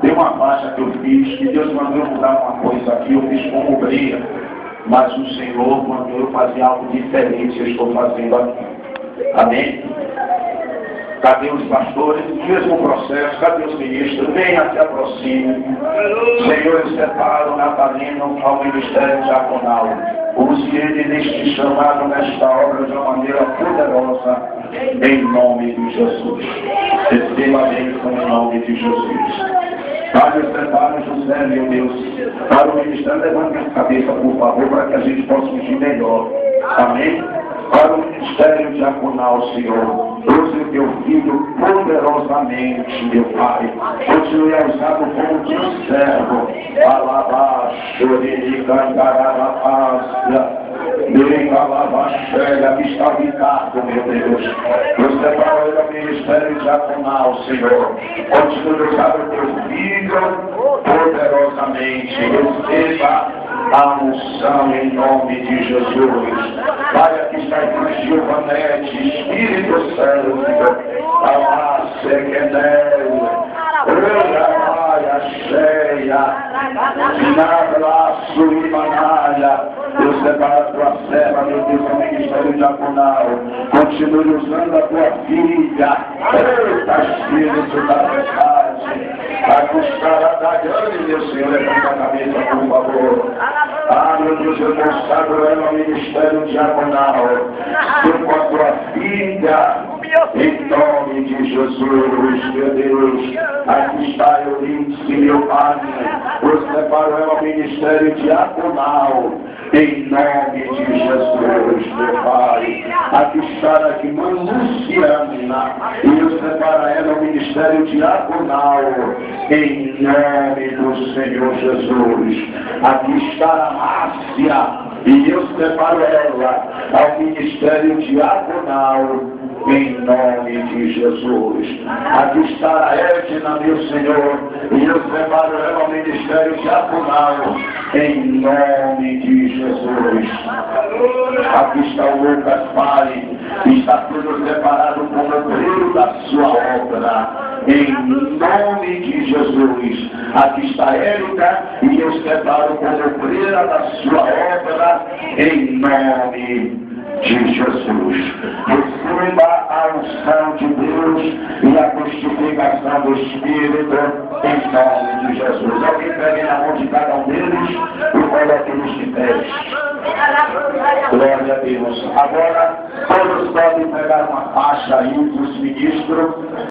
Tem uma faixa que eu fiz, que Deus mandou mudar uma coisa aqui, eu fiz como obreira, mas o Senhor mandou eu fazer algo diferente, eu estou fazendo aqui. Amém? Cadê os pastores? Mesmo processo, cadê os ministros? Venha, se aproxime. Senhor, eu separo o Natalino ao ministério diaconal. Use ele neste chamado, nesta obra, de uma maneira poderosa, em nome de Jesus. Receba a bênção em nome de Jesus. Pai, eu separo José, meu Deus, para o ministério. Levante a cabeça, por favor, para que a gente possa fugir melhor. Amém? Para o ministério diaconal, Senhor, use o teu filho poderosamente, meu Pai. Continue a usar como teu servo. Alabaixo, ele cantará na paz. Que está habitado, meu Deus. Você para ele ao ministério diaconal, Senhor. Continue a usar o teu filho poderosamente. Receba a unção em nome de Jesus. Pai, aqui está em Gilvanete, Espírito Santo, a Sequenel, a cheia, Nablaço e Manalha. Eu separo a tua serva, meu Deus, ao ministério diaconal. Continue usando a tua filha. Eita, Espírito da verdade. A costada da grande, meu Senhor, levanta a cabeça, por favor. Ah, meu Deus, eu consagro ela ao ministério diaconal. Eu com a tua filha, em nome de Jesus, meu Deus. Aqui está Euridice, meu Pai. Eu separo ela ao ministério diaconal. Em nome de Jesus, meu Pai. Aqui está aqui, irmã Luciana. E eu separo ela ao ministério diaconal. Em nome do Senhor Jesus. Aqui está a Márcia. E eu separo ela ao ministério diaconal. Em nome de Jesus. Aqui está a Edna, meu Senhor. E eu separo ela ao ministério diaconal. Em nome de Jesus. Aqui está o Lucas, Pai. Está tudo separado como obreiro da sua obra. Em nome de Jesus. Aqui está a Érica. E eu separo como obreira da sua obra. Em nome de Jesus. Receba a unção de Deus e a testificação do Espírito em nome de Jesus. Alguém pegue na mão de cada um deles e coloque eles de pé. Glória a Deus. Agora, todos podem pegar uma faixa aí dos ministros.